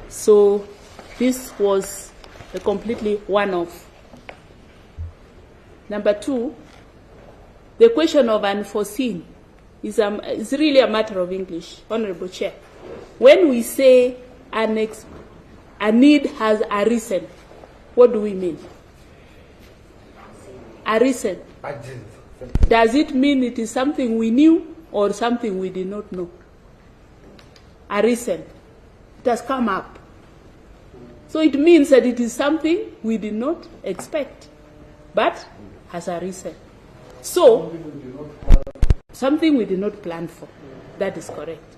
So this was a completely one-off. Number two, the question of unforeseen is really a matter of English, Honorable Chair. When we say a need has arisen, what do we mean? Arisen. Does it mean it is something we knew or something we did not know? Arisen. It has come up. So it means that it is something we did not expect, but has arisen. So, something we did not plan for. That is correct.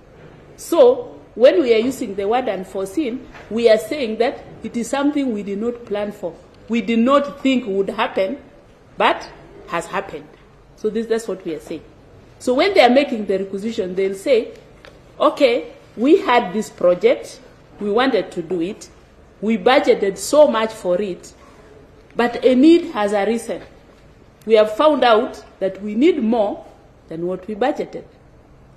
So, when we are using the word unforeseen, we are saying that it is something we did not plan for. We did not think would happen, but has happened. So that's what we are saying. So when they are making the requisition, they'll say, okay, we had this project, we wanted to do it, we budgeted so much for it, but a need has arisen. We have found out that we need more than what we budgeted.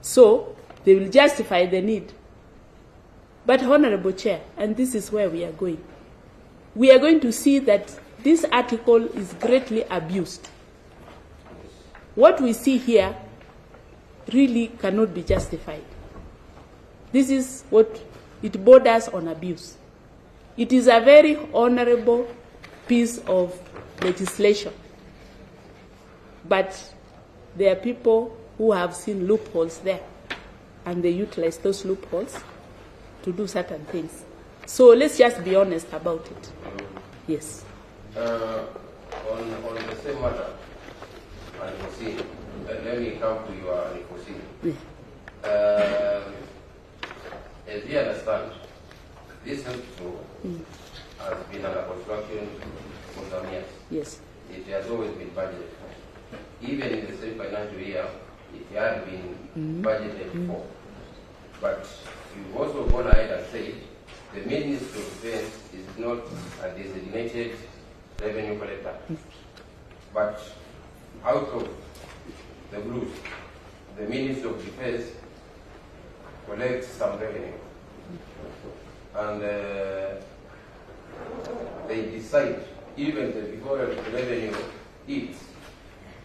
So they will justify the need. But Honorable Chair, and this is where we are going to see that this article is greatly abused. What we see here really cannot be justified. This is what it borders on abuse. It is a very honorable piece of legislation, but there are people who have seen loopholes there, and they utilize those loopholes to do certain things. So let's just be honest about it. Yes. On the same matter, unforeseen, let me come to your unforeseen. Yeah. As we understand, this hospital has been under construction for some years. Yes. It has always been budgeted for. Even in the same financial year, it had been budgeted for. But you've also gone ahead and said the Ministry of Defense is not a designated revenue collector. But out of the blue, the Ministry of Defense collects some revenue. And they decide, even before the revenue hits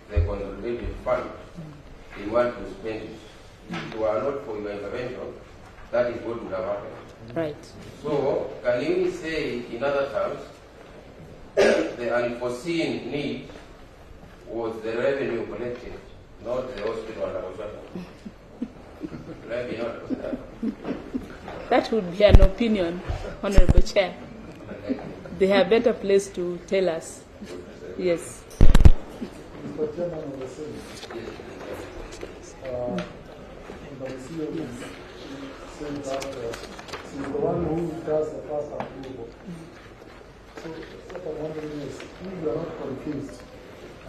the consolidated fund, they want to spend it. If you are not for your intervention, that is what would have happened. Right. So, can you say, in other terms, the unforeseen need was the revenue collected, not the hospital under construction? Maybe not. That would be an opinion, Honorable Chair. They have better place to tell us. Yes. Mr. Chairman of the Senate, the CEO is saying that she's the one who does the first approval. So what I'm wondering is, if you are not confused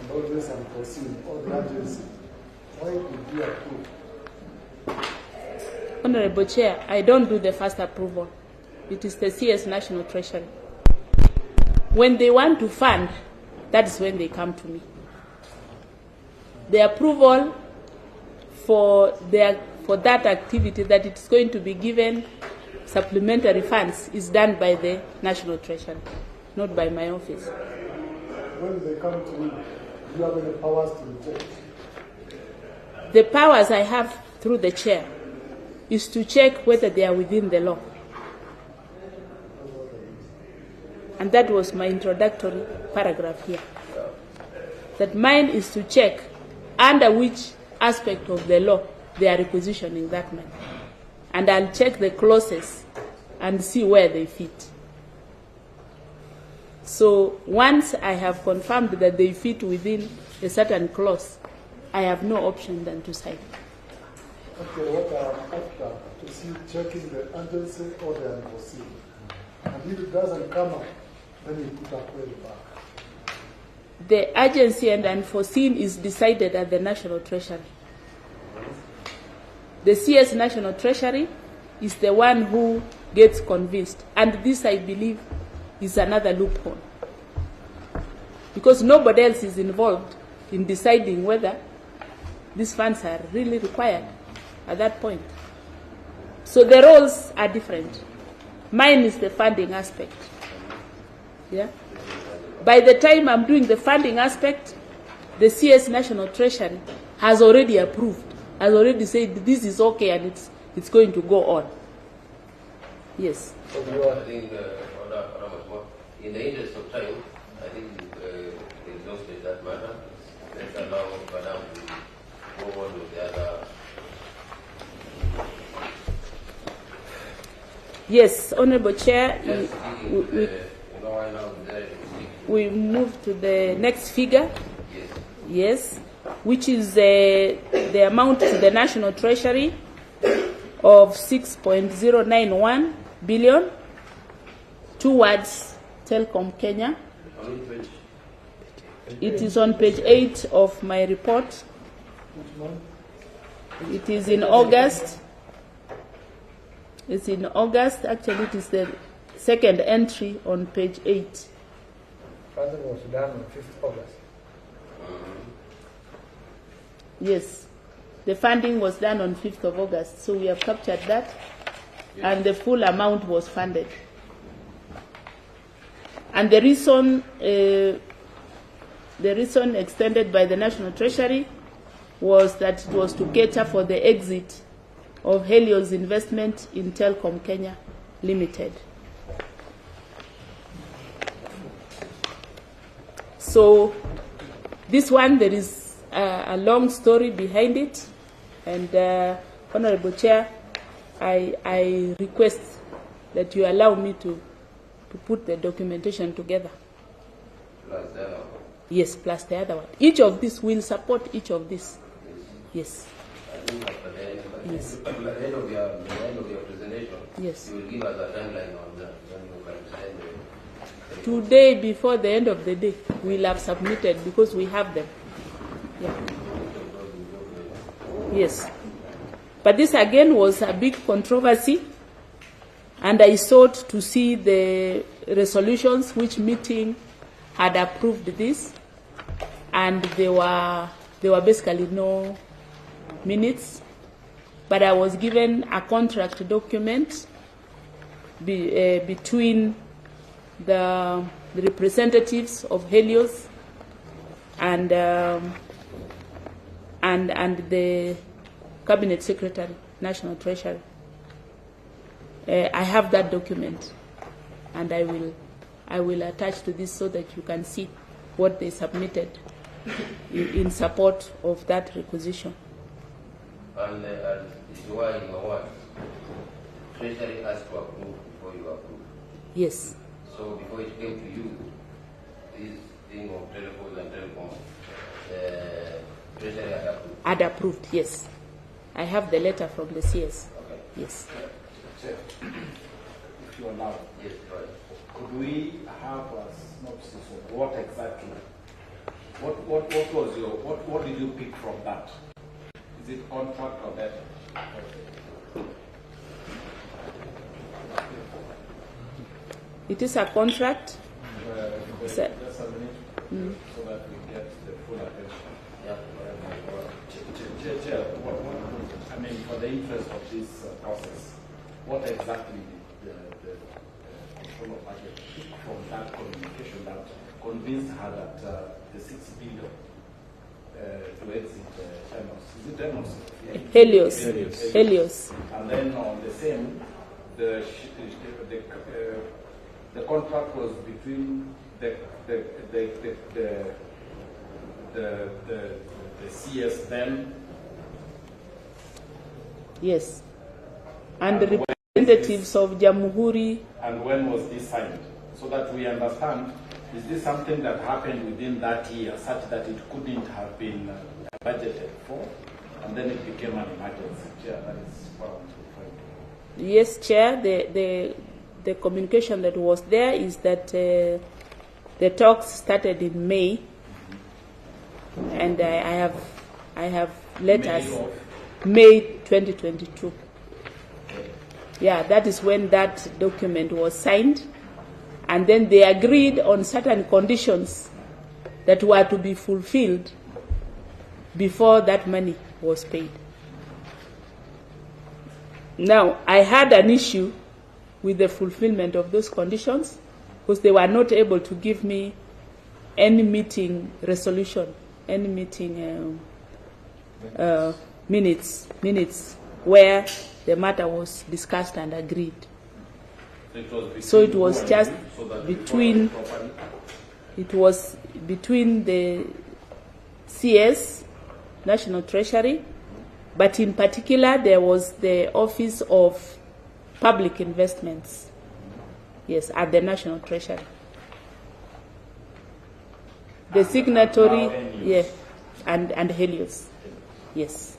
about this unforeseen or the agency, why did you approve? Honorable Chair, I don't do the first approval. It is the CS National Treasury. When they want to fund, that is when they come to me. The approval for that activity, that it's going to be given supplementary funds, is done by the National Treasury, not by my office. When they come to you, do you have any powers to reject? The powers I have through the chair is to check whether they are within the law. And that was my introductory paragraph here. That mine is to check under which aspect of the law they are requisitioning that money. And I'll check the clauses and see where they fit. So once I have confirmed that they fit within a certain clause, I have no option than to sign. Okay, what I'm after to see checking the agency or the unforeseen. And if it doesn't come up, then you put a query back. The agency and unforeseen is decided at the National Treasury. The CS National Treasury is the one who gets convinced. And this, I believe, is another loophole. Because nobody else is involved in deciding whether these funds are really required at that point. So the roles are different. Mine is the funding aspect. Yeah. By the time I'm doing the funding aspect, the CS National Treasury has already approved, has already said this is okay and it's going to go on. Yes. I think, in the interest of time, I think we've exhausted that matter. Let's allow Madam to go on with the other. Yes, Honorable Chair, we move to the next figure. Yes, which is the amount to the National Treasury of 6.091 billion towards Telcom Kenya. It is on page 8 of my report. It is in August. It's in August. Actually, it is the second entry on page 8. Funding was done on 5th August. Yes, the funding was done on 5th of August, so we have captured that, and the full amount was funded. And the reason extended by the National Treasury was that it was to cater for the exit of Helios investment in Telcom Kenya Limited. So this one, there is a long story behind it, and Honorable Chair, I request that you allow me to put the documentation together. Plus the other one. Yes, plus the other one. Each of these will support each of these. Yes. I think after the end, Yes. at the end of your presentation, Yes. you will give us a timeline on that when you can present the Today, before the end of the day, we'll have submitted because we have them. Yeah. Yes. But this again was a big controversy, and I sought to see the resolutions which meeting had approved this, and there were basically no minutes. But I was given a contract document between the representatives of Helios and the Cabinet Secretary, National Treasury. I have that document, and I will attach to this so that you can see what they submitted in support of that requisition. And why you want Treasury has to approve before you approve. Yes. So before it came to you, this thing of telephone and telecom, Treasury had approved. Had approved, yes. I have the letter from the CS. Okay. Yes. Chair, if you allow, Yes, right. could we have a synopsis of what exactly, what did you pick from that? Is it contract or that? It is a contract. Just a minute, so that we get the full attention. Yeah. Chair, I mean, for the interest of this process, what exactly did the Controller of Budget pick from that communication that convinced her that the 6 billion to exit Demos? Is it Demos? Helios. Helios. And then on the same, the contract was between the CS then. Yes. And the representatives of Jamhuri. And when was this signed? So that we understand, is this something that happened within that year such that it couldn't have been budgeted for, and then it became an emergency? Chair, that is what I'm trying to. Yes, Chair. The communication that was there is that the talks started in May, and I have letters. May 2022. Yeah, that is when that document was signed, and then they agreed on certain conditions that were to be fulfilled before that money was paid. Now, I had an issue with the fulfillment of those conditions, because they were not able to give me any meeting resolution, any meeting minutes where the matter was discussed and agreed. So it was just between, it was between the CS, National Treasury, but in particular there was the Office of Public Investments, yes, at the National Treasury. The signatory, yeah, and Helios, yes.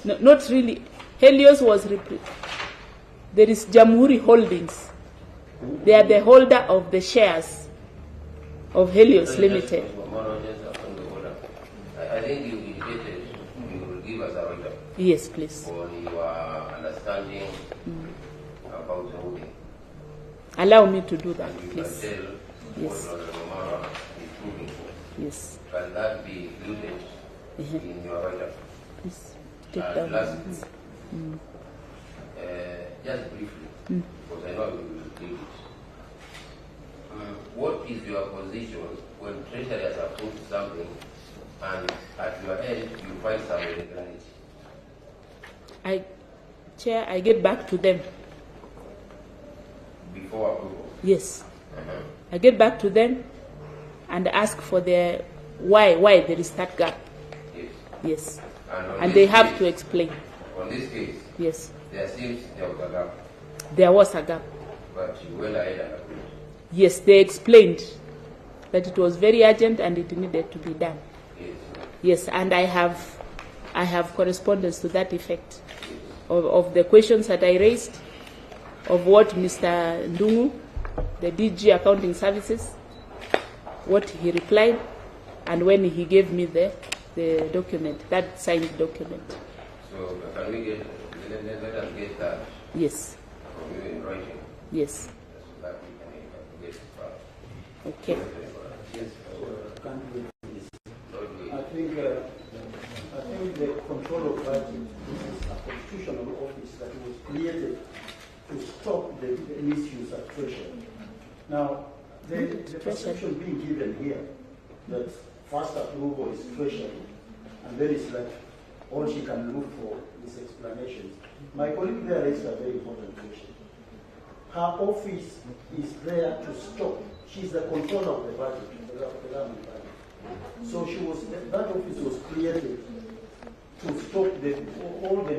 No, not really. Helios was, there is Jamhuri Holdings. They are the holder of the shares of Helios Limited. I think you indicated you will give us a write-up. Yes, please. On your understanding about the holding. Allow me to do that, And you please. can tell Yes. what Romara is moving for. Yes. Can that be included in your write-up? Please take And down. lastly, just briefly, because I know we will leave it. What is your position when Treasury has approved something and at your end you find some irregularity? Chair, I get back to them. Before approval? Yes. I get back to them and ask for their why there is that gap. Yes. Yes. on And this they have case- to explain. On this case, Yes. there seems there was a gap, There was a gap. but you went ahead and approved. Yes, they explained that it was very urgent and it needed to be done. Yes. Yes, and I have correspondence to that effect of the questions that I raised, of what Mr. Ndung'u, the DG Accounting Services, what he replied, and when he gave me the document, that signed document. So can we get, let us get that Yes, from you in writing, yes, so that we can get it back. okay. Yes. Lord, we- I think the control of budget is a constitutional office that was created to stop the misuse at Treasury. Now, the perception being given here that first approval is Treasury, and then it's like all she can look for is explanations. My colleague there raised a very important question. Her office is there to stop. She's the controller of the budget, the government budget. So that office was created to stop all the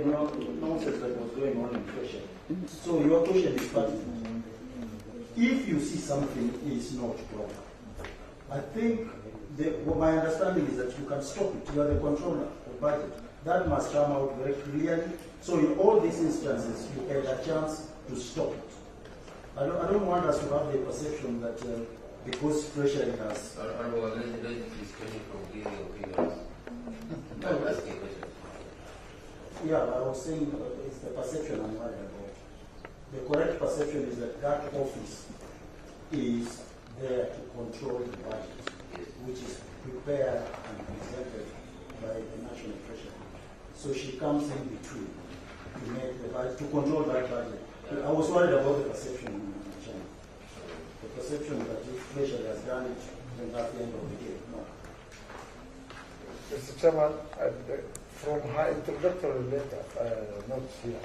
nonsense that was going on in Treasury. So your question is pertinent. If you see something is not wrong, I think my understanding is that you can stop it. You are the controller of budget. That must come out very clearly. So in all these instances, you had a chance to stop it. I don't want us to have the perception that because Treasury has... Honorable, let's disconnect from giving opinions. I'm asking a question. Yeah, I was saying it's the perception I'm worried about. The correct perception is that that office is there to control the budget, which is prepared and presented by the National Treasury. So she comes in between to make the budget, to control that budget. I was worried about the perception in China. The perception that if Treasury has done it, then that's the end of the game. No. Mr. Chairman, from her introductory letter, notes here,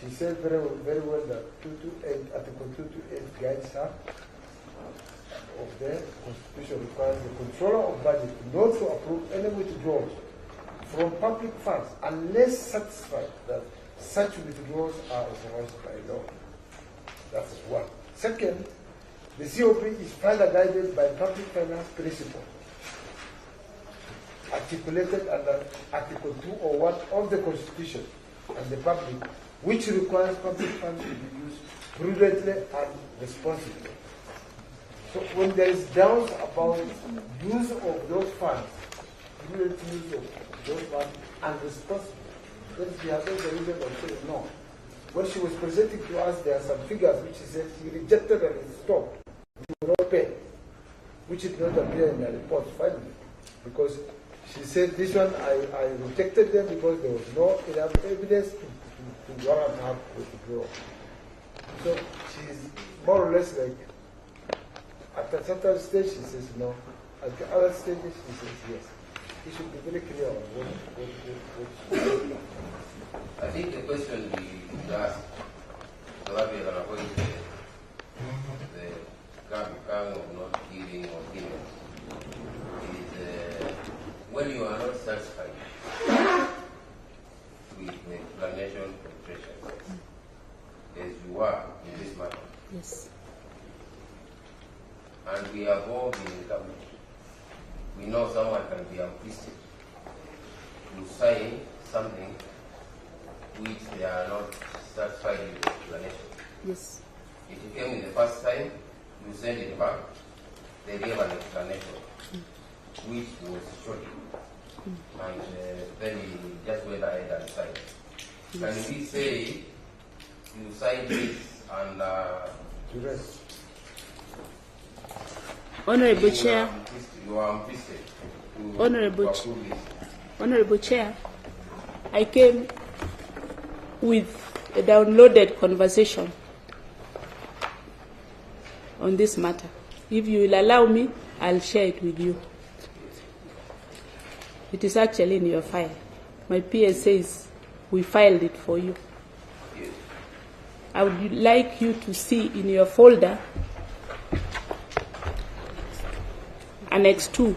she said very well that 228, Article 228 guides her of the Constitution requires the controller of budget not to approve any withdrawals from public funds unless satisfied that such withdrawals are authorized by law. That is one. Second, the COP is further guided by public finance principle articulated under Article 201 of the Constitution and the public, which requires public funds to be used prudently and responsibly. So when there is doubts about use of those funds, prudent use of those funds and responsible, then she has no reason of saying no. When she was presenting to us, there are some figures which she said she rejected and stopped. She will not pay, which did not appear in the report finally, because she said this one I rejected them because there was no enough evidence to warrant her withdrawal. So she's more or less like, at a certain stage she says no, at the other stages she says yes. You should be very clear on what I think the question we should ask, so that we can avoid the gang of not giving opinions, is when you are not satisfied with the explanation of Treasury, as you are in this matter. Yes. And we have all been in government. We know someone can be unpleased to sign something which they are not satisfied with the explanation. Yes. If you came in the first time, you send it back, they gave an explanation, which was short. And then he just went ahead and signed. Can we say you signed this and Honorable Chair. You are unpleased to Honorable approve this? Honorable Chair, I came with a downloaded conversation on this matter. If you will allow me, I'll share it with you. It is actually in your file. My PS says we filed it for you. I would like you to see in your folder Annex 2.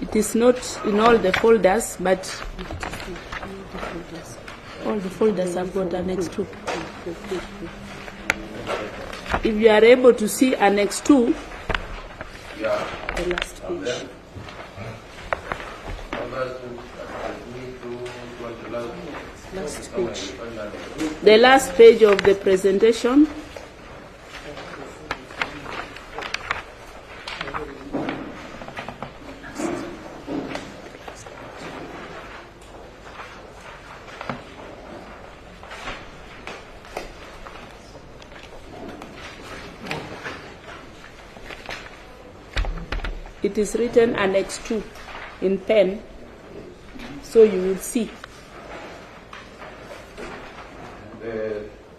It is not in all the folders, but all the folders have got Annex 2. If you are able to see Annex 2, Yeah. the last page. Last page. The last page of the presentation. It is written Annex 2 in pen, so you will see.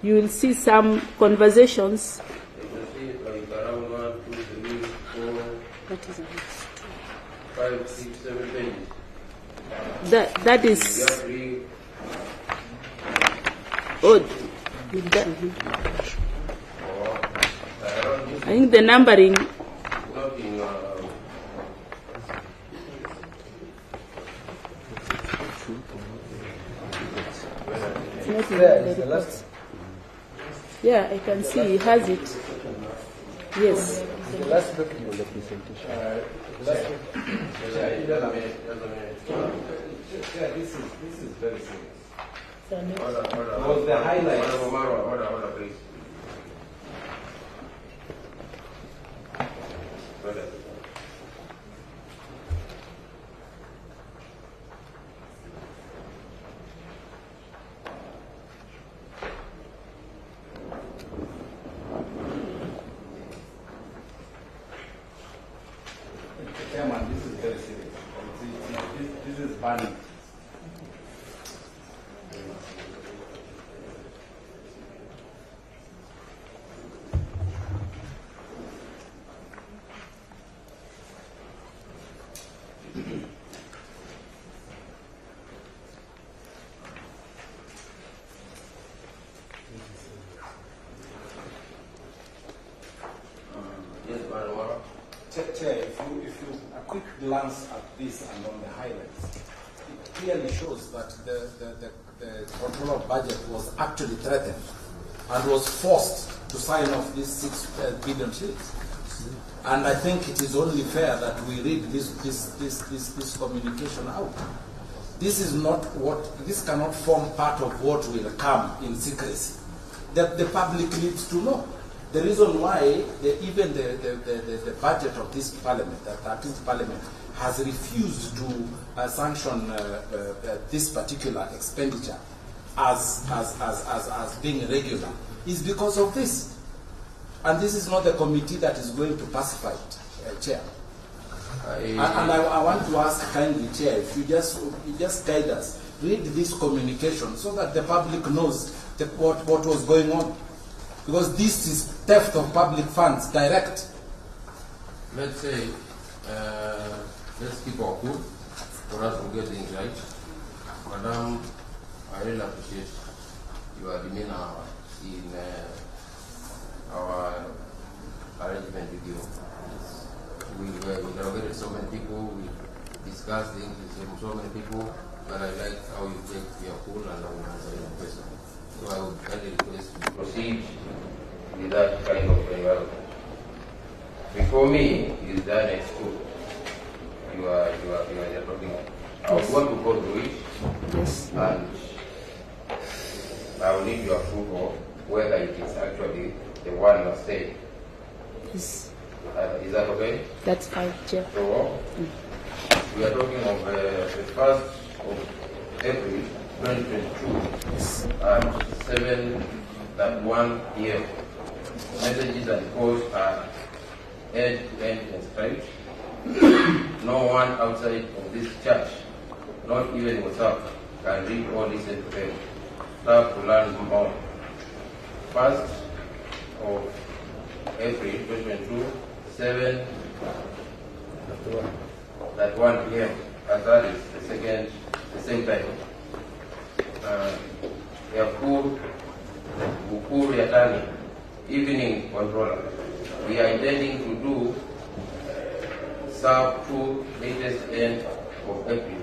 You will see some conversations. What is Annex 2? 5, 6, 7 pages. That is. Oh, I think the numbering. It's not in the reports. Yeah, I can see he has it. Yes. the last document. Yeah, this is very serious. Was the highlights? Hold on, please. Chairman, this is very serious. This is banning. Chair, if you a quick glance at this and on the highlights, it clearly shows that the control of budget was actually threatened and was forced to sign off these 6 billion shillings. And I think it is only fair that we read this communication out. This is not this cannot form part of what will come in secrecy. That the public needs to know. The reason why even the budget of this parliament, the 13th parliament, has refused to sanction this particular expenditure as being regular is because of this. And this is not the committee that is going to pacify it, Chair. And I want to ask kindly, Chair, if you just guide us, read this communication so that the public knows what was going on. Because this is theft of public funds, direct. Let's say, let's keep our cool for us to get things right. Madam, I really appreciate your demeanor in our arrangement with you. We interrogated so many people, we discussed things with so many people, but I like how you take your cool and how you answer your question. So I would kindly request to proceed with that kind of environment. Before me is the next school. You are talking. I would want to go through it. Yes. And I will need your approval whether it is actually the one you said. Yes. Is that okay? That's fine, Chair. So, we are talking of the 1st of April 2022 at 7:1 p.m. Messages and calls are end-to-end transcribed. No one outside of this church, not even WhatsApp, can read or listen to them. Start to learn more. 1st of April 2022, 7:1 p.m. As that is the same time. Ukuru Yatani, evening controller. We are intending to do serve through latest end of April.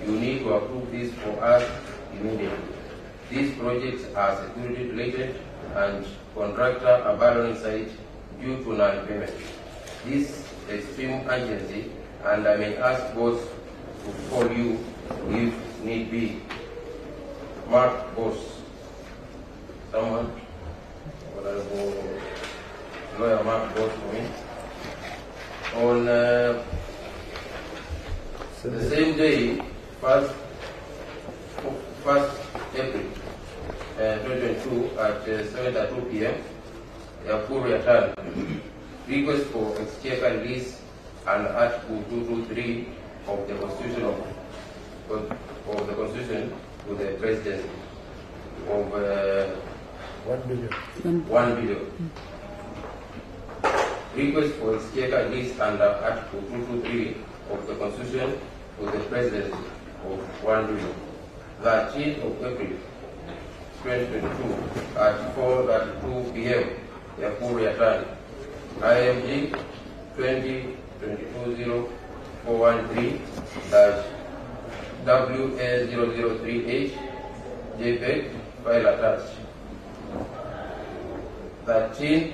You need to approve this for us immediately. These projects are security related and contractor abandoning site due to non-payment. This extreme urgency, and I may ask boss to call you if need be. Mark Boss. Someone? Lawyer Mark Boss for me. On the same day, 1st April 2022 at 7:02 p.m., Yakuru Yatan, request for exchequer release and Article 223 of the Constitution to the Presidency of 1 billion. 1 billion. Request for exchequer release under Article 223 of the Constitution to the Presidency of 1 billion. 13th of April 2022 at 4:32 p.m. Yakuru Yatan, IMG 20-20413-WA003H JPEG file attached. 13th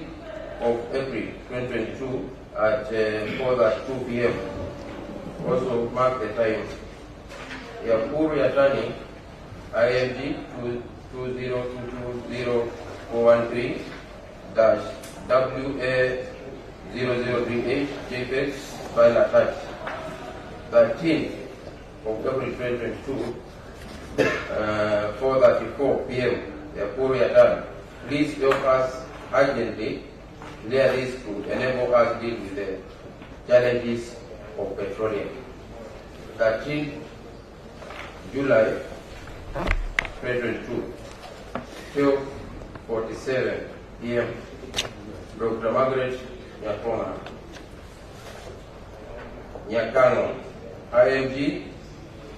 of April 2022 at 4:32 p.m. Also mark the time. Yakuru Yatani, IMG 20-20413-WA003H JPEG file attached. 13th of April 2022 4:34 p.m. Yakuru Yatani, please help us urgently clear this to enable us deal with the challenges of petroleum. 13th July 2022, 12:47 p.m. Dr. Margaret Nyakano, IMG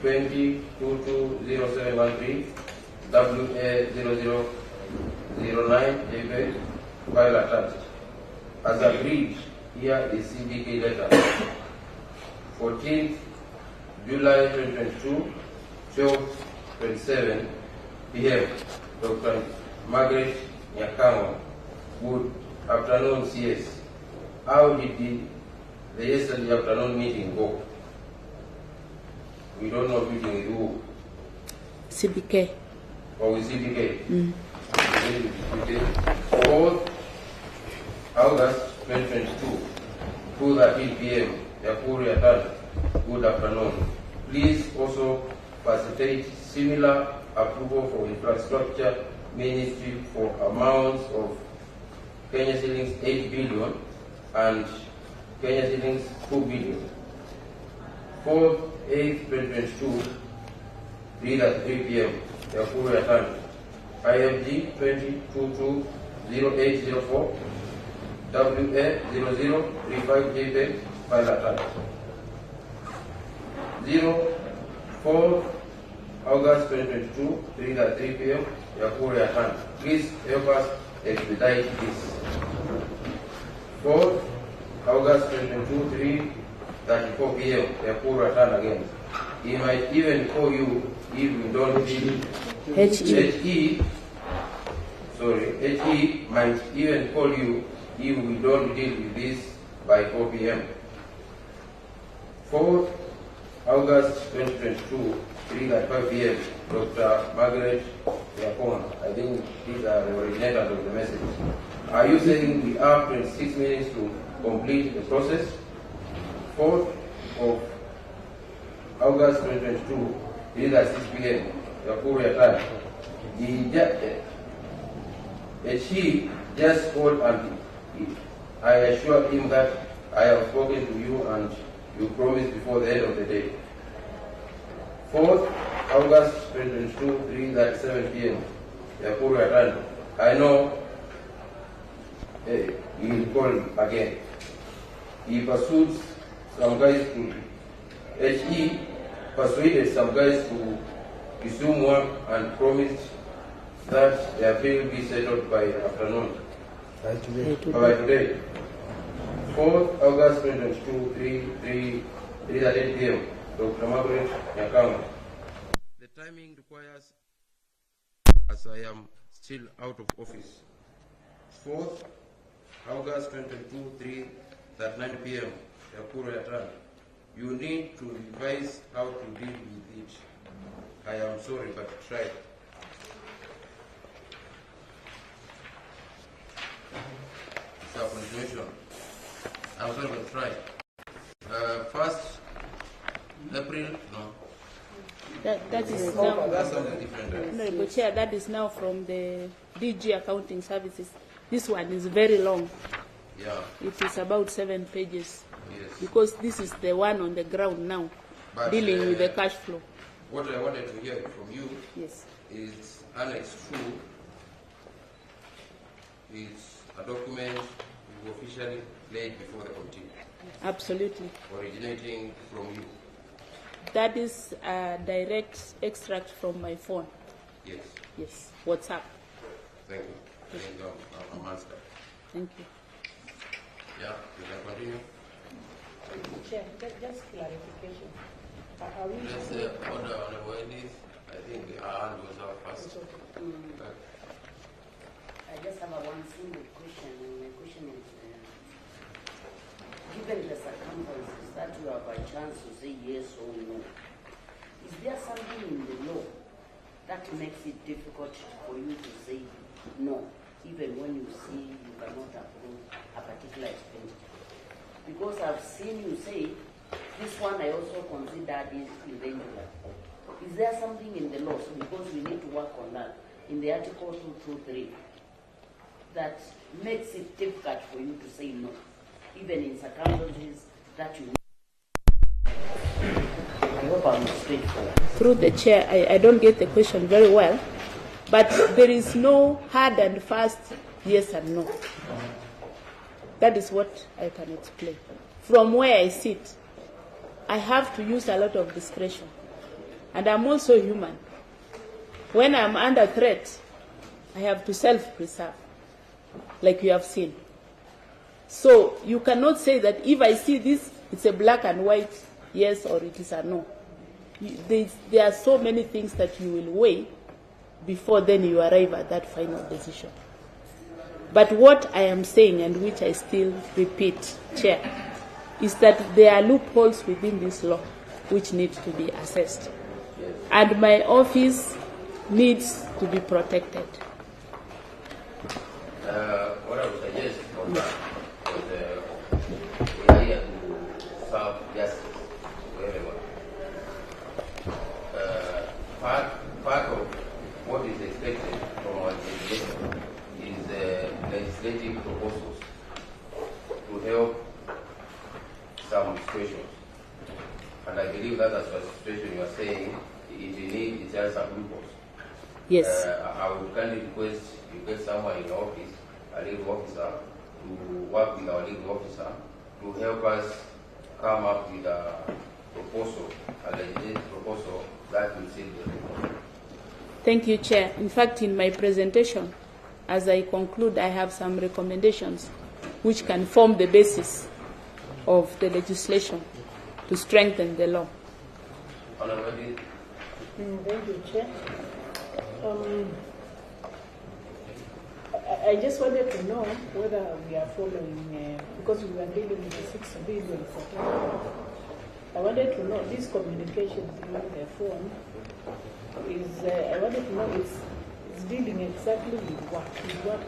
20-220-713 WA0009 JPEG file attached. As agreed, here is CBK letter. 14th July 2022, 12:27 p.m. Dr. Margaret Nyakano, good afternoon, CS. How did the yesterday afternoon meeting go? We don't know meeting with who? CBK. Or with CBK? 4th August 2022, 2:13 p.m. Yakuru Yatan, good afternoon. Please also facilitate similar approval for infrastructure ministry for amounts of Kenya shillings 8 billion and Kenya shillings 2 billion. 4th, 8th, 2022, 3:03 p.m. Yakuru Yatan, IMG 2022-0804, WA0035 JPEG, file attached. 4 August 2022, 3 p.m. Yakuri Atan. Please help us expedite this. 4 August 2022, 3:34 p.m. Yakuri Atan again. He might even call you if you don't deal. HE might even call you if we don't deal with this by 4 p.m. 4 August 2022, 3:05 p.m. Dr. Margaret Yakona. I think these are the originators of the message. Are you saying we have 26 minutes to complete the process? 4th of August 2022, 3:06 p.m. Yakuri Atan. He just called and I assured him that I have spoken to you and you promised before the end of the day. 4th August 2022, 3:37 p.m. Yakuri Atan. I know he will call again. He persuaded some guys to resume work and promised that their bill will be settled by afternoon. By today. 4th August 2022, 3:38 p.m. Dr. Margaret Yakama. The timing requires, as I am still out of office. 4th August 2022, 3:39 p.m. Yakuri Atan. You need to revise how to deal with it. I am sorry, but try. So continuation. I'm sorry, but try. 1st April, no. That is now. That's something different. Honorable Chair, that is now from the DG Accounting Services. This one is very long. Yeah. It is about 7 pages. Yes. Because this is the one on the ground now, But, dealing with the cash flow. What I wanted to hear from you Yes. is Annex 2 is a document you officially laid before the committee, Absolutely. originating from you. That is a direct extract from my phone. Yes. Yes. WhatsApp. Thank you. And, I'm answered. Thank you. Yeah, you can continue. Chair, just clarification. Are we Let's order on the witness. I think our hand was up first. I just have a one single question. My question is, given the circumstances that you have a chance to say yes or no, is there something in the law that makes it difficult for you to say no, even when you see you cannot approve a particular expenditure? Because I've seen you say, this one I also consider is irregular. Is there something in the law? So because we need to work on that in the Article 223 that makes it difficult for you to say no, even in circumstances that you. I hope I'm straightforward. Through the chair, I don't get the question very well, but there is no hard and fast yes and no. That is what I can explain. From where I sit, I have to use a lot of discretion. And I'm also human. When I'm under threat, I have to self-preserve, like you have seen. So you cannot say that if I see this, it's a black and white yes or it is a no. There are so many things that you will weigh before then you arrive at that final decision. But what I am saying, and which I still repeat, Chair, is that there are loopholes within this law which need to be assessed. And my office needs to be protected. What I would suggest on that is we are here to serve justice to everyone. Part of what is expected from our legislation is legislative proposals to help some situations. And I believe that as a situation you are saying, it has some loopholes. Yes. I would kindly request you get someone in the office, a legal officer, to work with our legal officer to help us come up with a proposal, a legislative proposal that will save the record. Thank you, Chair. In fact, in my presentation, as I conclude, I have some recommendations which can form the basis of the legislation to strengthen the law. Honorable, Thank you, Chair. I just wanted to know whether we are following, because we were dealing with the 6 billion for telecom. I wanted to know this communication through the phone is, I wanted to know it's dealing exactly with what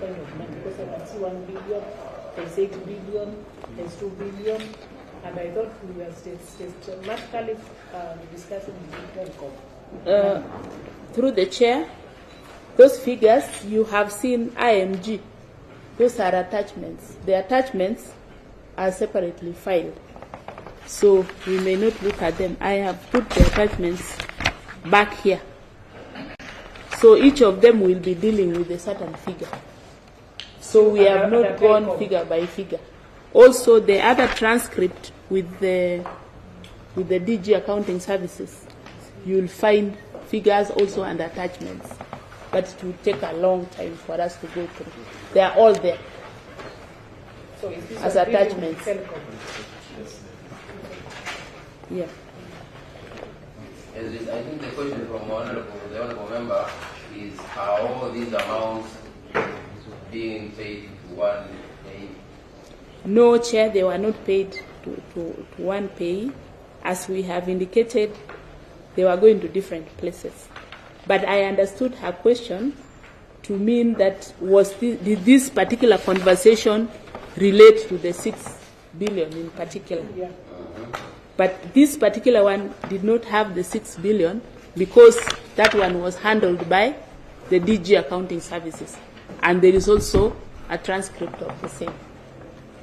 kind of money, because I can see 1 billion, there's 8 billion, there's 2 billion, and I thought we were systematically discussing the telecom. Through the Chair, those figures you have seen IMG, those are attachments. The attachments are separately filed, so we may not look at them. I have put the attachments back here. So each of them will be dealing with a certain figure. So we have not gone figure by figure. Also, the other transcript with the DG Accounting Services, you will find figures also and attachments. But it will take a long time for us to go through. They are all there So is this as a deal with attachments. telecom? Yeah. I think the question from the honorable member is, are all these amounts being paid to one payee? No, Chair, they were not paid to one payee. As we have indicated, they were going to different places. But I understood her question to mean that did this particular conversation relate to the 6 billion in particular? Yeah. But this particular one did not have the 6 billion because that one was handled by the DG Accounting Services. And there is also a transcript of the same.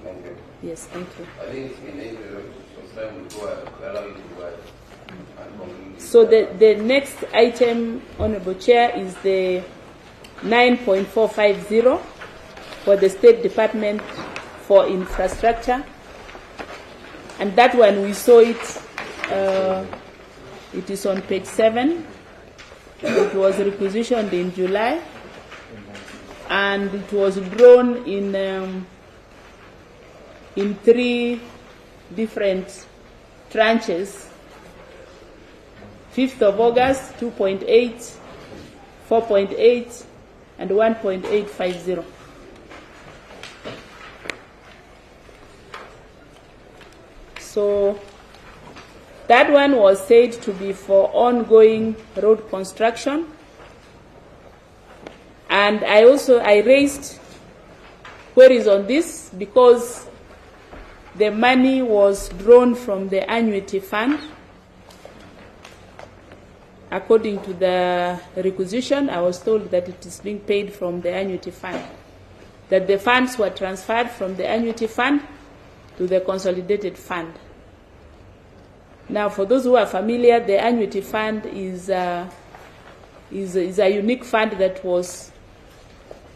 Thank you. Yes, thank you. I think in the interest of time we'll allow you to go ahead and conclude. So the next item, Honorable Chair, is the 9.450 for the State Department for Infrastructure. And that one we saw it, it is on page 7. It was requisitioned in July. And it was drawn in 3 different tranches. 5th of August, 2.8, 4.8, and 1.850. So that one was said to be for ongoing road construction. And I raised queries on this because the money was drawn from the annuity fund. According to the requisition, I was told that it is being paid from the annuity fund, that the funds were transferred from the annuity fund to the consolidated fund. Now, for those who are familiar, the annuity fund is a unique fund that was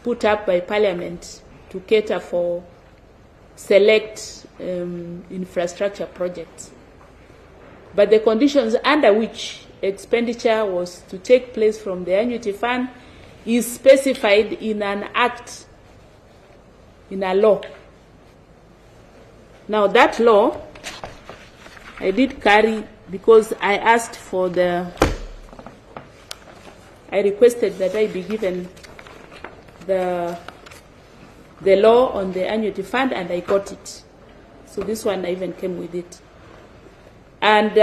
put up by Parliament to cater for select infrastructure projects. But the conditions under which expenditure was to take place from the annuity fund is specified in an act, in a law. Now that law, I did carry because I asked for I requested that I be given the law on the annuity fund, and I got it. So this one I even came with it. And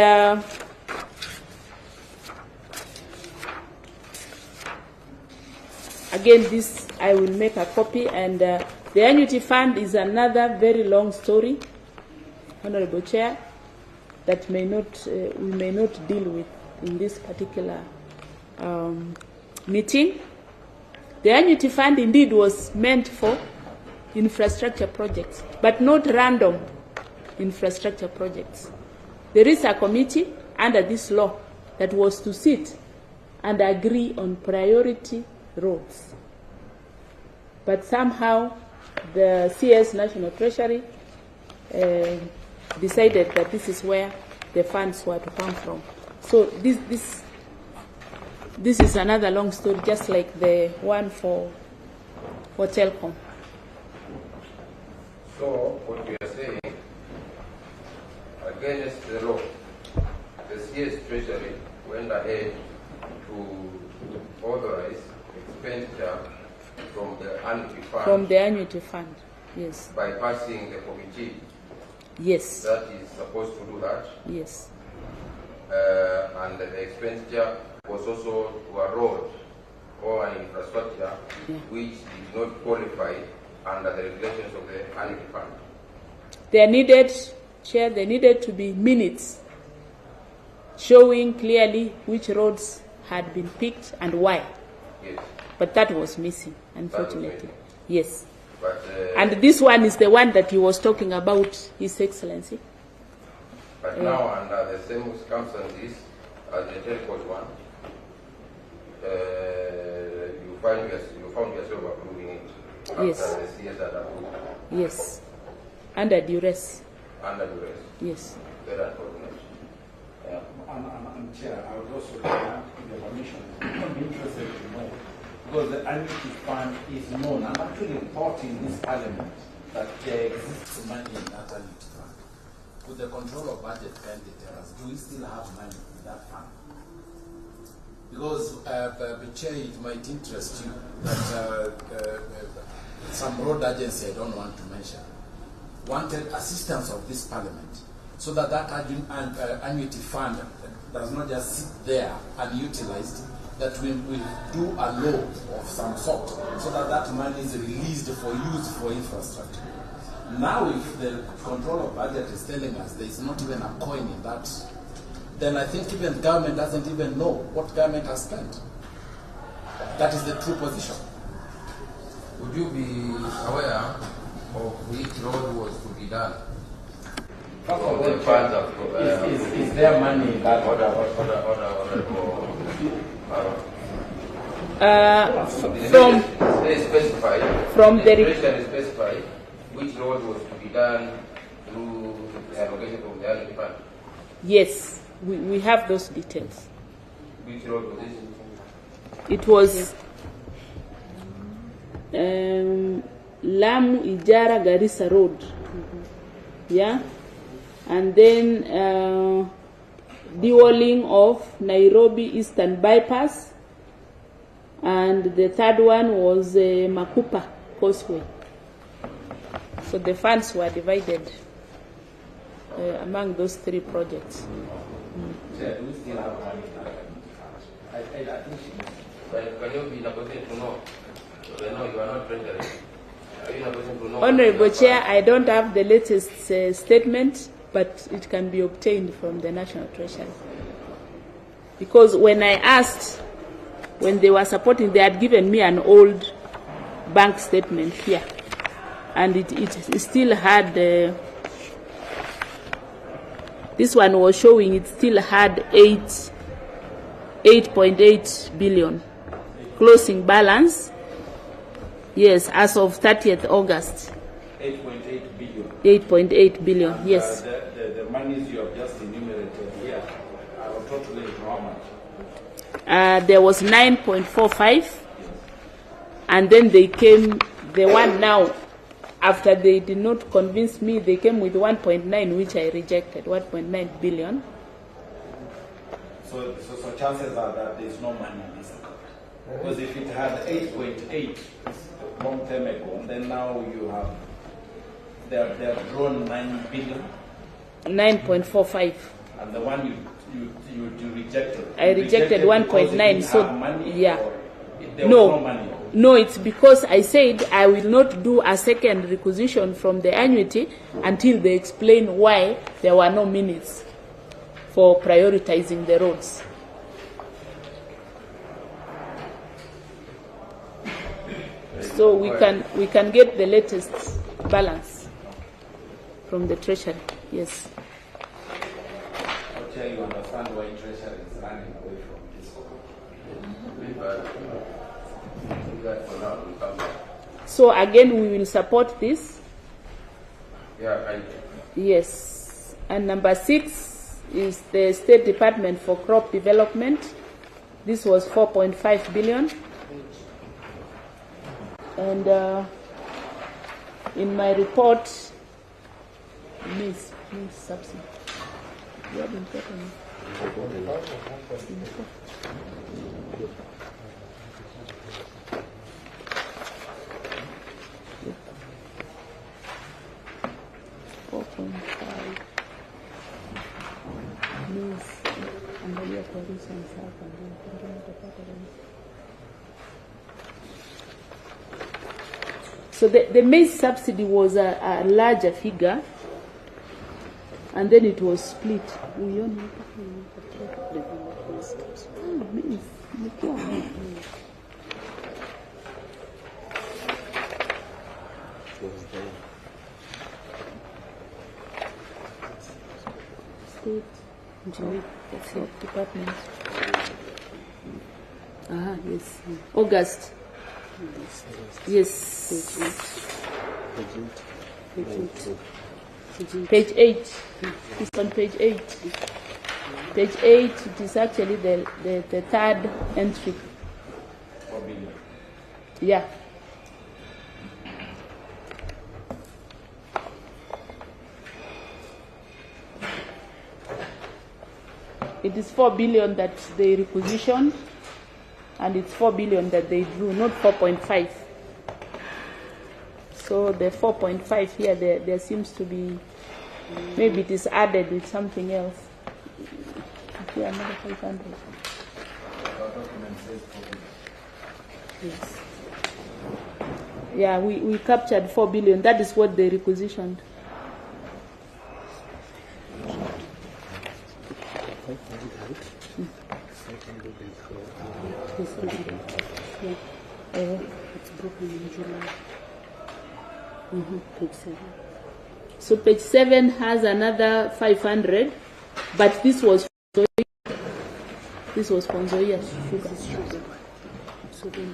again, this I will make a copy, and the annuity fund is another very long story, Honorable Chair, that we may not deal with in this particular meeting. The annuity fund indeed was meant for infrastructure projects, but not random infrastructure projects. There is a committee under this law that was to sit and agree on priority roads. But somehow the CS National Treasury decided that this is where the funds were to come from. So this is another long story, just like the one for Telcom. So what we are saying, against the law, the CS Treasury went ahead to authorize expenditure from the annuity fund. From the annuity fund, yes. Bypassing the committee. Yes. That is supposed to do that. Yes. And the expenditure was also to a road or an infrastructure which did not qualify under the regulations of the annuity fund. There needed to be minutes showing clearly which roads had been picked and why. Yes. But that was missing, unfortunately. Yes. But, and this one is the one that he was talking about, His Excellency. But now, under the same circumstances as the telecom one, you found yourself approving it. Yes. After the CS had approved. Yes. Under duress. Under duress. Yes. Very unfortunate. And Chair, I would also like the permission. I'm interested to know, because the annuity fund is known. I'm actually thought in this parliament that there exists money in that annuity fund. With the control of budget kindly tell us, do we still have money in that fund? Because, Chair, it might interest you that some road agency, I don't want to mention, wanted assistance of this parliament so that annuity fund does not just sit there unutilized, that we do a law of some sort so that money is released for use for infrastructure. Now, if the control of budget is telling us there is not even a coin in that, then I think even the government doesn't even know what government has spent. That is the true position. Would you be aware of which road was to be done? First From of the all, funds Chair, is there money in that order. They specified. From the Treasury specified which road was to be done through the allocation from the annuity fund. Yes, we have those details. Which road was this? It was Lamu Ijara Garissa Road. Yeah, and then dewalling of Nairobi Eastern Bypass, and the third one was Makupa Causeway. So the funds were divided among those three projects. Chair, do we still have money in that? I think she must. But can you be in a position to know? No, you are not treasury. Are you in a position to know? Honorable Chair, I don't have the latest statement, but it can be obtained from the National Treasury. Because when I asked, when they were supporting, they had given me an old bank statement here. And it still had, this one was showing it still had 8.8 billion closing balance. Yes, as of 30th August. 8.8 billion. 8.8 billion, And, yes. The monies you have just enumerated here are totally how much? There was 9.45, and then they came, the one now, after they did not convince me, they came with 1.9, which I rejected, 1.9 billion. So chances are that there is no money in this account. Because if it had 8.8 long time ago, then now you have, they have drawn 9 billion. 9.45. And the one you rejected. I rejected 1.9. So money, yeah. There was no money. No, it's because I said I will not do a second requisition from the annuity until they explain why there were no minutes for prioritizing the roads. So we can get the latest balance from the Treasury. Yes. Okay, you understand why Treasury is running away from this. That for now will come back. So again, we will support this. Yeah, thank you. Yes. And number 6 is the State Department for Crop Development. This was 4.5 billion. And in my report, Miss subsidy. You haven't gotten it. So the maize subsidy was a larger figure, and then it was split. State Department. Yes. August. Yes. Page 8. It's on page 8. Page 8, it is actually the third entry. 4 billion. Yeah. It is 4 billion that they requisitioned, and it's 4 billion that they drew, not 4.5. So the 4.5 here, there seems to be, maybe it is added with something else. Here, another 500. Yes. Yeah, we captured 4 billion. That is what they requisitioned. Page 7. So page 7 has another 500, but this was for Nzoia sugar. So then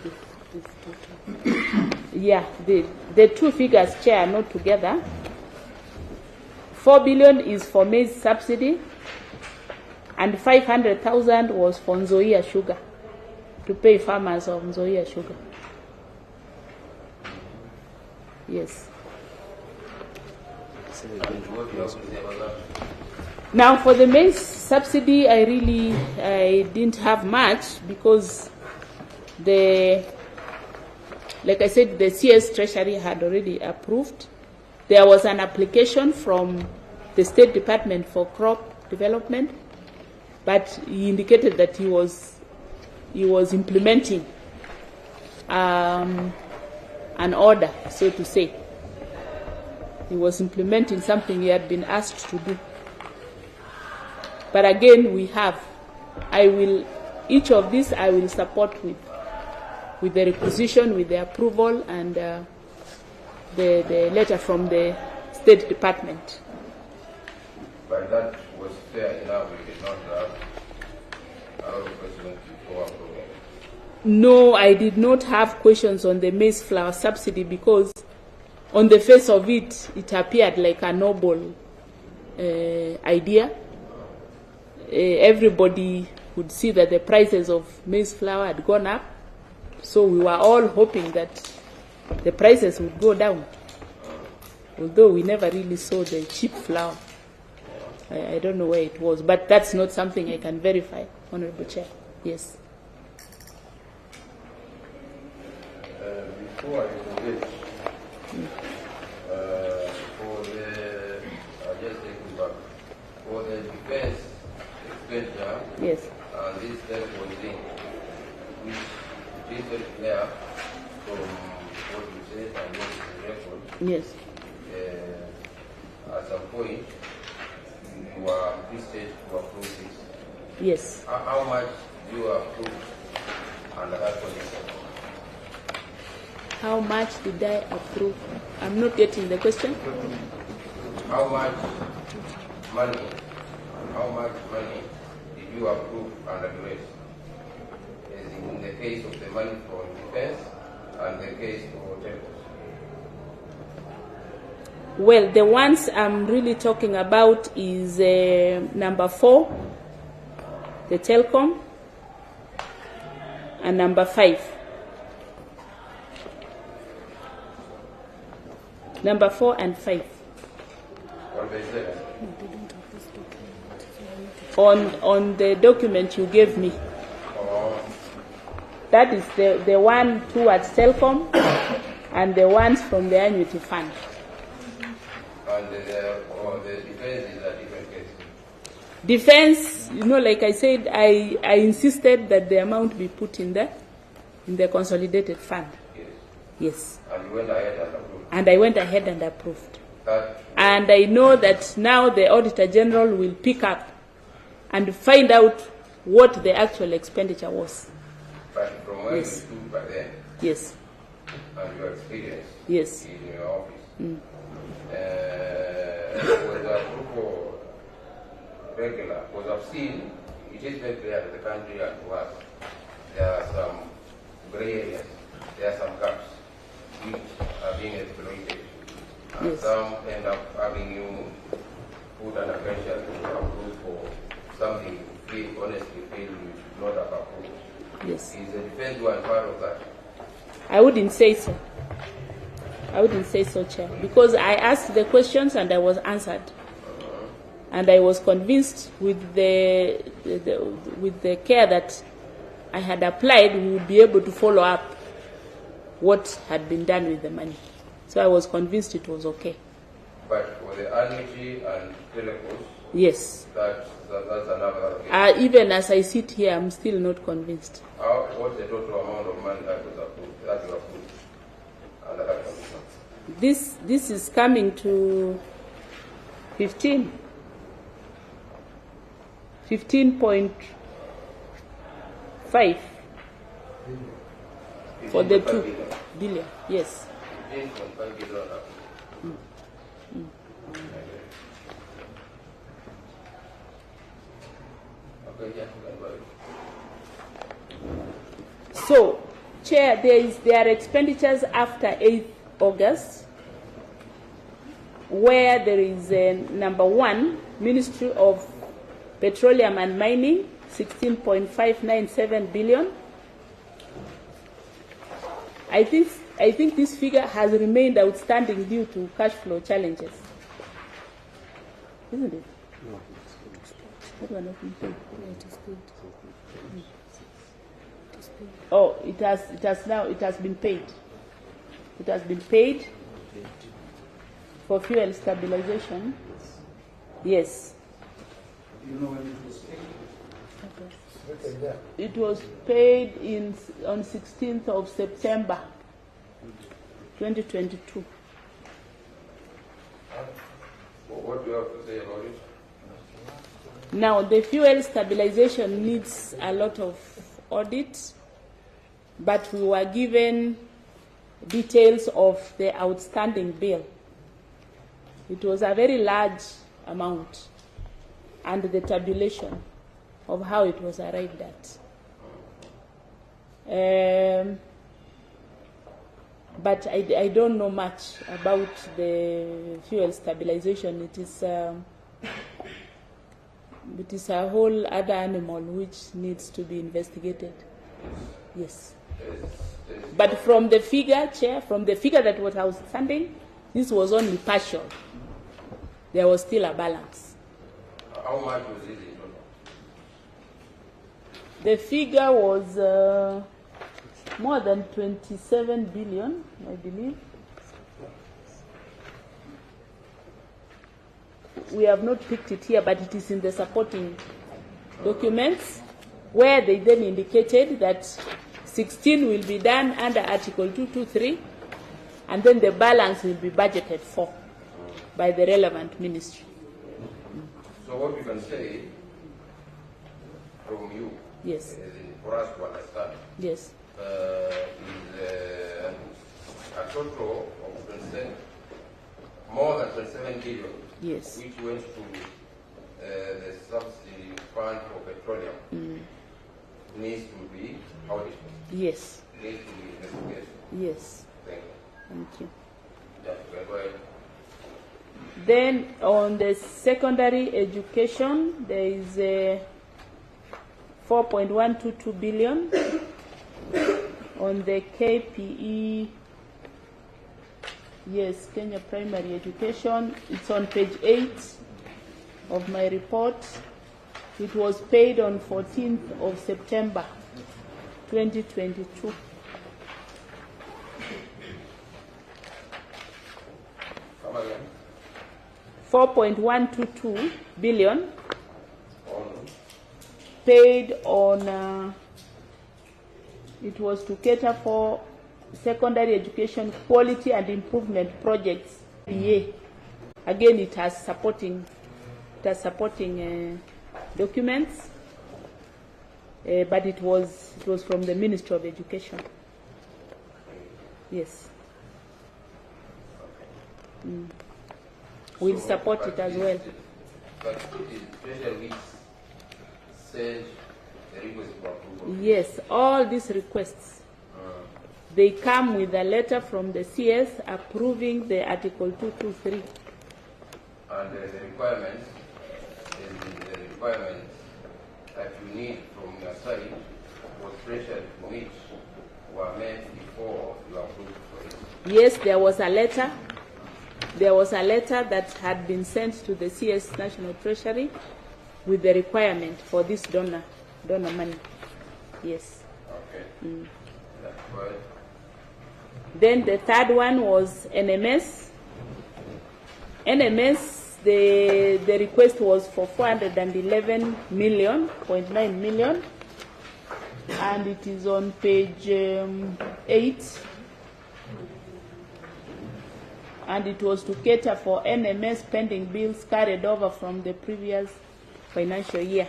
yeah, the two figures, Chair, are not together. 4 billion is for maize subsidy, and 500,000 was for Nzoia sugar, to pay farmers of Nzoia sugar. Yes. Now for the maize subsidy, I didn't have much, because like I said, the CS Treasury had already approved. There was an application from the State Department for Crop Development, but he indicated that he was implementing an order, so to say. He was implementing something he had been asked to do. But again, each of these I will support with the requisition, with the approval, and the letter from the State Department. But that was fair enough. We did not have a lot of questions before approval. No, I did not have questions on the maize flour subsidy, because on the face of it, it appeared like a noble idea. Everybody could see that the prices of maize flour had gone up, so we were all hoping that the prices would go down, although we never really saw the cheap flour. I don't know where it was, but that's not something I can verify, Honorable Chair. Yes. Before I forget, I'll just take you back. For the defense expenditure, Yes. This therefore thing, which is very clear from what you said and what is the record. Yes. At some point, you were requested to approve this. Yes. How much do you approve under that condition? How much did I approve? I'm not getting the question. How much money did you approve under duress? As in the case of the money from defense and the case for temples? Well, the ones I'm really talking about is number 4, the telecom, and number 5. Number 4 and 5. What they say? On the document you gave me. That is the one towards telecom and the ones from the annuity fund. And the defense is a different case. Defense, like I said, I insisted that the amount be put in the consolidated fund. Yes. Yes. And you went ahead and approved. And I went ahead and approved. That, And I know that now the Auditor General will pick up and find out what the actual expenditure was. but from where Yes. you stood by then Yes. and your experience Yes. in your office, Mm. was a group regular, because I've seen it is very clear to the country and to us. There are some gray areas, there are some gaps which are being exploited. And Yes. some end up having you put under pressure to approve for something you feel, honestly feel you should not have approved. Yes. Is the defense one part of that? I wouldn't say so. I wouldn't say so, Chair, because I asked the questions and I was answered, and I was convinced with the care that I had applied, we would be able to follow up what had been done with the money. So I was convinced it was okay. But for the annuity and telecos, Yes. that's another case. Even as I sit here, I'm still not convinced. What's the total amount of money that was approved, that you approved under that commission? This is coming to 15.5 for the 2 billion. Yes. 15.5 billion approved. Okay, yeah, you can go ahead. So, Chair, there are expenditures after 8th August, where there is number 1, Ministry of Petroleum and Mining, 16.597 billion. I think this figure has remained outstanding due to cash flow challenges, isn't it? No. That one not been paid. Oh, it has been paid. It has been paid for fuel stabilization. Yes. Do you know when it was paid? It was paid on 16th of September 2022. What do you have to say about it? Now, the fuel stabilization needs a lot of audit, but we were given details of the outstanding bill. It was a very large amount, and the tabulation of how it was arrived at. But I don't know much about the fuel stabilization. It is a whole other animal which needs to be investigated. Yes. But from the figure, Chair, from the figure that was outstanding, this was only partial. There was still a balance. How much was it in total? The figure was more than 27 billion, I believe. We have not picked it here, but it is in the supporting documents, where they then indicated that 16 will be done under Article 223, and then the balance will be budgeted for by the relevant ministry. So what we can say from you, Yes. For us to understand, Yes. is a total of more than 27 billion, Yes. which went to the subsidy fund for petroleum. needs to be audited. Yes. Needs to be investigated. Yes. Thank you. Thank you. Yeah, go ahead. Then on the secondary education, there is a 4.122 billion. On the KPE, yes, Kenya Primary Education, it's on page 8 of my report. It was paid on 14th of September 2022. Come again. 4.122 billion On paid on, it was to cater for secondary education quality and improvement projects. PA. Again, it has supporting documents, but it was from the Ministry of Education. Yes. We'll support it as well. But it is Treasury which sent the request for approval. Yes, all these requests, they come with a letter from the CS approving the Article 223. And the requirements, that you need from your side was Treasury to meet were met before you approved for it. Yes, there was a letter. There was a letter that had been sent to the CS National Treasury with the requirement for this donor money. Yes. Okay. That's good. Then the third one was NMS. NMS, the request was for 411 million, 0.9 million, and it is on page 8. And it was to cater for NMS pending bills carried over from the previous financial year.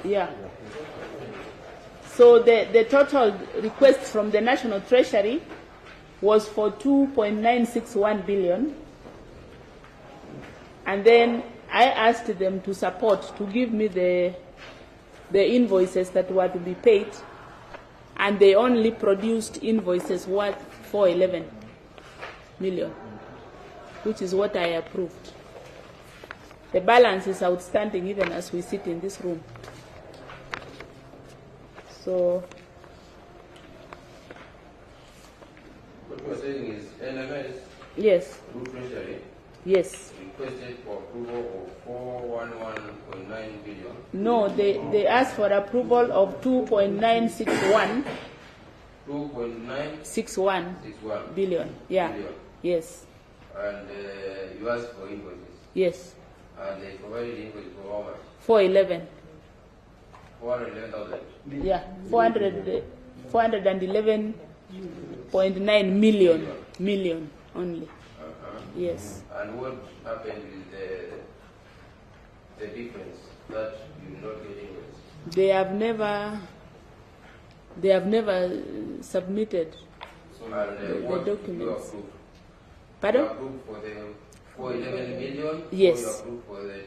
Yeah. So the total request from the National Treasury was for 2.961 billion. And then I asked them to support, to give me the invoices that were to be paid, and they only produced invoices worth 411 million, which is what I approved. The balance is outstanding even as we sit in this room. So What you are saying is NMS yes, through Treasury yes. requested for approval of 411.9 billion. No, they asked for approval of 2.961 2.961 billion. Yeah. billion. Yes. And you asked for invoices. Yes. And they provided invoices for how much? 411. 411,000. Yeah. 411.9 million only. Yes. And what happened with the difference that you not getting invoices? They have never submitted And the what documents. you approved? Pardon? You approved for the 411 million? Yes. Or you approved for the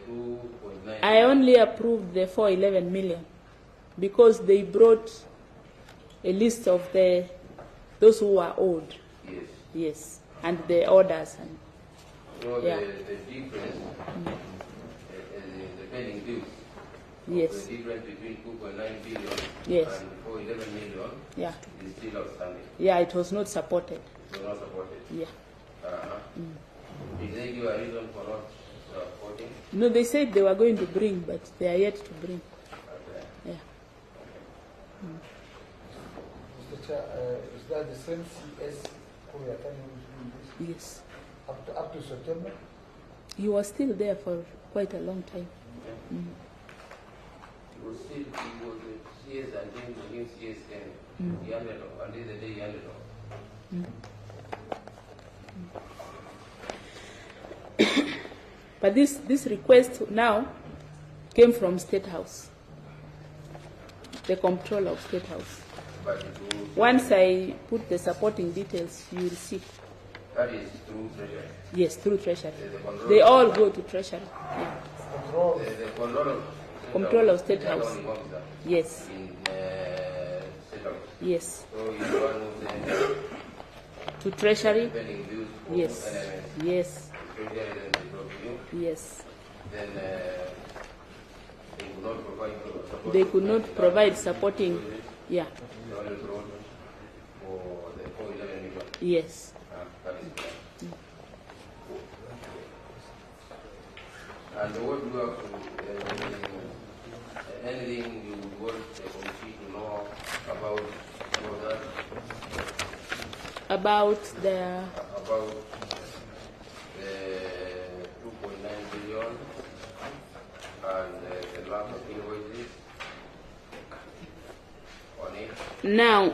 2.9? I only approved the 411 million because they brought a list of those who were owed. Yes. Yes, and the orders. And So yeah. the difference, the pending bills, Yes. the difference between 2.9 billion Yes. and 411 million Yeah. is still outstanding. Yeah, it was not supported. So not supported. Yeah. Did they give a reason for not supporting? No, they said they were going to bring, but they are yet to bring. Okay. Yeah. Mr. Chair, is that the same CS who we are telling you this? Yes. Up to September? He was still there for quite a long time. It was still, it was the CS until the new CS came. He handed off, until the day he handed off. But this request now came from State House, the comptroller of State House. But it was, Once I put the supporting details, you will see. That is through Treasury. Yes, through Treasury. The control They of- all go to Treasury. Yeah. Control. The control of Control of State the House. accounting officer Yes, in State House. yes. So you the one who sends To Treasury. spending bills for Yes, NMS. yes, Treasury then they go to you. yes. Then they could not provide support. They could not provide supporting. Yeah, The only road for the 411 million. yes. That is clear. And what do you have to, anything you want the committee to know about that? About the About the 2.9 billion and the lack of invoices on it? now,